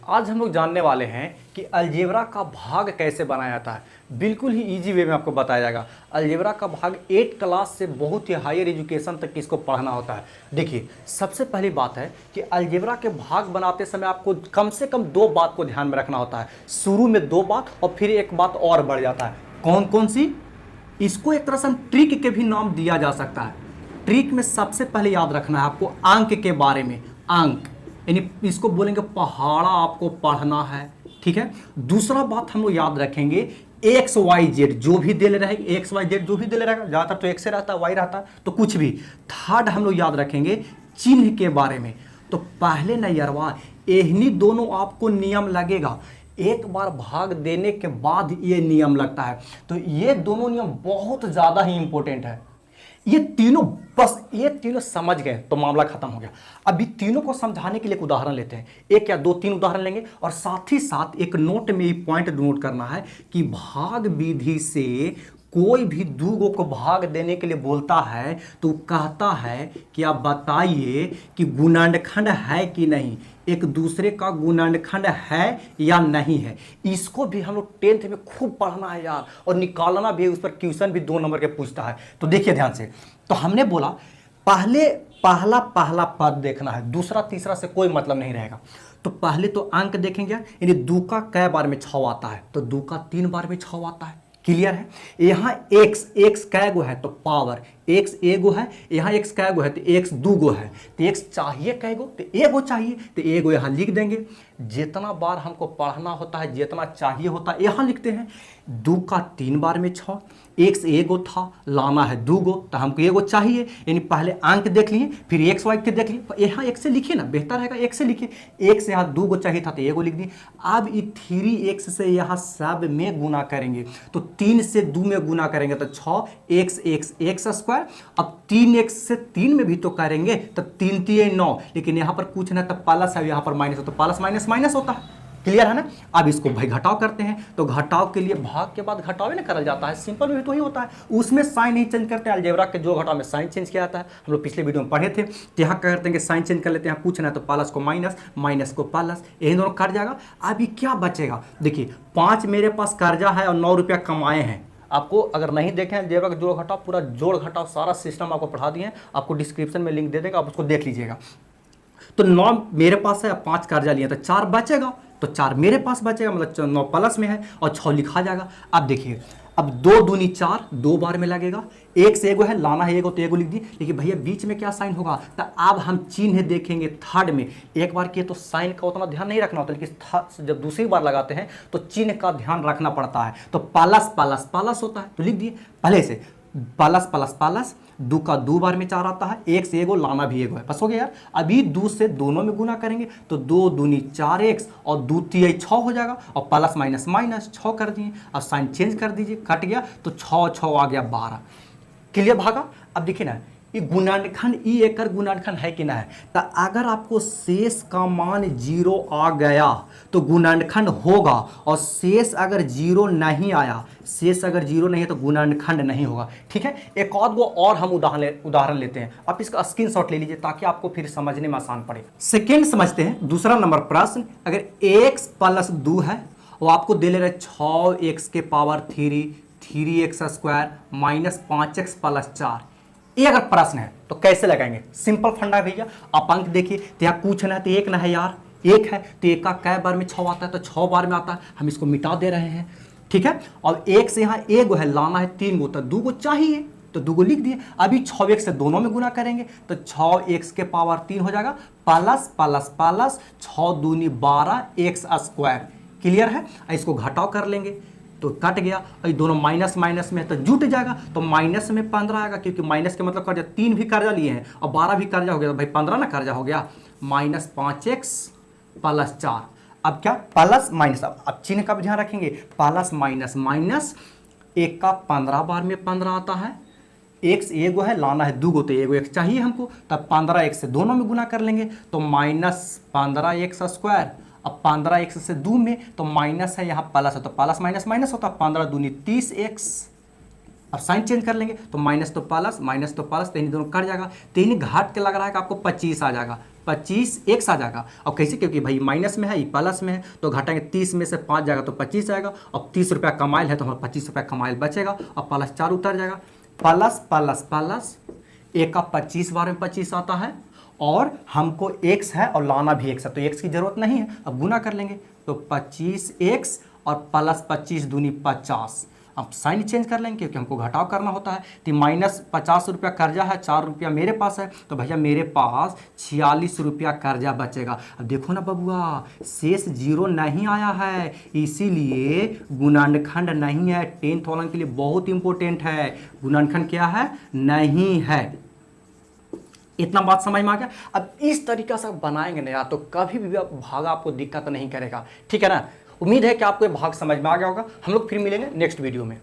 आज हम लोग जानने वाले हैं कि अलजेब्रा का भाग कैसे बनाया जाता है। बिल्कुल ही इजी वे में आपको बताया जाएगा। अलजेब्रा का भाग 8 क्लास से बहुत ही हायर एजुकेशन तक इसको पढ़ना होता है। देखिए, सबसे पहली बात है कि अलजेब्रा के भाग बनाते समय आपको कम से कम 2 बात को ध्यान में रखना होता है। शुरू में 2 बात और फिर एक बात और बढ़ जाता है। कौन कौन सी? इसको एक तरह से ट्रिक के भी नाम दिया जा सकता है। ट्रिक में सबसे पहले याद रखना है आपको अंक के बारे में। अंक यानी इसको बोलेंगे पहाड़ा आपको पढ़ना है, ठीक है। दूसरा बात हम लोग याद रखेंगे एक्स वाई जेड जो भी दे ले रहेगा, एक्स वाई जेड जो भी दे ले रहेगा, ज़्यादातर तो एक्स से रहता है, वाई रहता है, तो कुछ भी। थर्ड हम लोग याद रखेंगे चिन्ह के बारे में। तो पहले नैयरवा यही दोनों आपको नियम लगेगा। एक बार भाग देने के बाद ये नियम लगता है, तो ये दोनों नियम बहुत ज़्यादा ही इंपॉर्टेंट है। ये तीनों समझ गए तो मामला खत्म हो गया। अभी तीनों को समझाने के लिए एक उदाहरण लेते हैं, एक या 2-3 उदाहरण लेंगे और साथ ही साथ एक नोट में ये पॉइंट नोट करना है कि भाग विधि से कोई भी दूगो को भाग देने के लिए बोलता है तो कहता है कि आप बताइए कि गुणनखंड है कि नहीं, एक दूसरे का गुणनखंड है या नहीं है। इसको भी हम लोग 10th में खूब पढ़ना है यार, और निकालना भी है, उस पर क्वेश्चन भी 2 नंबर के पूछता है। तो देखिए ध्यान से, तो हमने बोला पहले पहला पद देखना है, दूसरा तीसरा से कोई मतलब नहीं रहेगा। तो पहले तो अंक देखेंगे, यानी 2 का कै बार में 6 आता है, तो 2 का 3 बार में 6 आता है। क्लियर है? यहाँ x कै गो है तो पावर x एगो है, यहाँ x कै गो है तो x 2 गो है, तो x चाहिए कै गो, तो एगो चाहिए, तो एगो यहाँ लिख देंगे। जितना बार हमको पढ़ना होता है, जितना चाहिए होता है यहाँ लिखते हैं। 2 का 3 बार में 6, x एगो था, लाना है 2 गो, तो हमको एगो चाहिए, यानी पहले अंक देख लिए फिर x y के देख लिए। यहाँ x से लिखिए ना, बेहतर रहेगा x से लिखिए। x यहाँ 2 गो चाहिए था तो एगो लिख दिए। अब 3x से यहाँ सब में गुना करेंगे, तो 3 से 2 में गुना करेंगे तो 6x स्क्वायर। अब 3x से 3 में भी तो करेंगे, तब 3 3 9, लेकिन यहाँ पर कुछ ना, तब प्लस है, यहाँ पर माइनस हो, तो प्लस माइनस माइनस होता है। क्लियर है ना? अब इसको भाई घटाव करते हैं, तो घटाव के लिए भाग के बाद घटाव ना करल जाता है, सिंपल में भी तो ही होता है, उसमें साइन नहीं चेंज करते हैं। अलजेब्रा के जो घटाव में साइन चेंज किया जाता है, हम लोग पिछले वीडियो में पढ़े थे। तो यहाँ क्या करते हैं कि साइन चेंज कर लेते हैं, कुछ ना तो प्लस को माइनस, माइनस को प्लस, यही दोनों कट जाएगा। अभी क्या बचेगा? देखिए 5 मेरे पास कर्जा है और 9 रुपया कमाए हैं। आपको अगर नहीं देखें अलजेब्रा का जोड़ घटाव, पूरा जोड़ घटाव सारा सिस्टम आपको पढ़ा दिए हैं, आपको डिस्क्रिप्शन में लिंक दे देगा, आप उसको देख लीजिएगा। तो 9 मेरे पास है, 5 कर्जा लिए, तो 4 बचेगा, तो 4 मेरे पास बचेगा, मतलब 9 प्लस में है और 6 लिखा जाएगा। अब देखिए, अब 2 दूनी 4, 2 बार में लगेगा। एक से एगो है, लाना है एगो, तो एगो लिख दी। लेकिन भैया बीच में क्या साइन होगा? तो अब हम चिन्ह देखेंगे थर्ड में। एक बार किए तो साइन का उतना ध्यान नहीं रखना होता, लेकिन जब दूसरी बार लगाते हैं तो चिन्ह का ध्यान रखना पड़ता है। तो प्लस प्लस प्लस होता है, तो लिख दिए पहले से प्लस प्लस प्लस। 2 का 2 बार में 4 आता है, 1 से एगो, लाना भी एगो है, बस हो गया यार। अभी 2 से दोनों में गुना करेंगे तो 2 दूनी 4x और 2 3 6 हो जाएगा, और प्लस माइनस माइनस 6 कर दिए। अब साइन चेंज कर दीजिए, कट गया, तो 6 6 आ गया 12। क्लियर भागा? अब देखिए ना, ये गुणनखंड, ई एकर गुणनखंड है कि ना है। तो अगर आपको शेष का मान 0 आ गया तो गुणनखंड होगा, और शेष अगर 0 नहीं आया, शेष अगर 0 नहीं है तो गुणनखंड नहीं होगा। ठीक है? एक और हम उदाहरण लेते हैं, आप इसका स्क्रीनशॉट ले लीजिए ताकि आपको फिर समझने में आसान पड़े। सेकेंड समझते हैं, दूसरा नंबर प्रश्न। अगर x + 2 है, वो आपको दे ले रहे 6x के power 3, 3x square minus 5x + 4। ये अगर प्रश्न है तो कैसे लगाएंगे? सिंपल फंडा भैया, आप अंक देखिए, तो यहाँ कुछ ना, तो 1 ना है यार, 1 है, तो 1 का कै बार में 6 आता है, तो 6 बार में आता है, हम इसको मिटा दे रहे हैं। ठीक है? और 1 से यहाँ एगो है, लाना है 3 गो, तो 2 गो चाहिए, तो 2 गो लिख दिए। अभी 6x से दोनों में गुना करेंगे तो 6x के पावर 3 हो जाएगा, प्लस प्लस प्लस 6 दूनी 12 x स्क्वायर। क्लियर है? इसको घटाव कर लेंगे तो कट गया, और दोनों माइनस माइनस में है तो जुट जाएगा, तो माइनस में 15 आएगा, क्योंकि माइनस के मतलब कर्जा, 3 भी कर्जा लिए हैं और 12 भी कर्जा हो गया, तो भाई 15 ना कर्जा हो गया, माइनस 5x + 4। अब क्या? प्लस माइनस, अब चिन्ह का भी ध्यान रखेंगे, प्लस माइनस माइनस, 1 का 15 बार में 15 आता है, x एगो है, लाना है 2 गो, तो एगो x चाहिए हमको, तब 15x से दोनों में गुना कर लेंगे तो माइनस 15x स्क्वायर। अब 15x से 2 में तो माइनस है, यहाँ प्लस है, तो प्लस माइनस माइनस होता है, 15 दूनी 30x। अब साइन चेंज कर लेंगे तो माइनस तो प्लस, माइनस तो प्लस, तो इन दोनों कट जाएगा, तो इन घाट के लग रहा है कि आपको 25 आ जाएगा। 25 एक्स आ जाएगा। और कैसे, क्योंकि भाई माइनस में है, ये प्लस में है, तो घटाएंगे 30 में से 5 जाएगा तो 25 आएगा। अब 30 रुपया कमाइल है तो हमारा 25 रुपया कमाइल बचेगा और प्लस 4 उतर जाएगा। प्लस प्लस प्लस, एक का 25 बार में 25 आता है और हमको x है और लाना भी x है, तो x की जरूरत नहीं है। अब गुना कर लेंगे तो 25x और प्लस 25 दूनी 50। अब साइन चेंज कर लेंगे क्योंकि हमको घटाव करना होता है। तो माइनस 50 रुपया कर्जा है, 4 रुपया मेरे पास है, तो भैया मेरे पास 46 रुपया कर्जा बचेगा। अब देखो ना बबुआ, शेष जीरो नहीं आया है, इसीलिए गुणनखंड नहीं है। 10th वाला के लिए बहुत इंपॉर्टेंट है, गुणनखंड क्या है, नहीं है। इतना बात समझ में आ गया। अब इस तरीका से बनाएंगे ना यार, तो कभी भी भाग आपको दिक्कत नहीं करेगा, ठीक है ना। उम्मीद है कि आपको ये भाग समझ में आ गया होगा। हम लोग फिर मिलेंगे नेक्स्ट वीडियो में।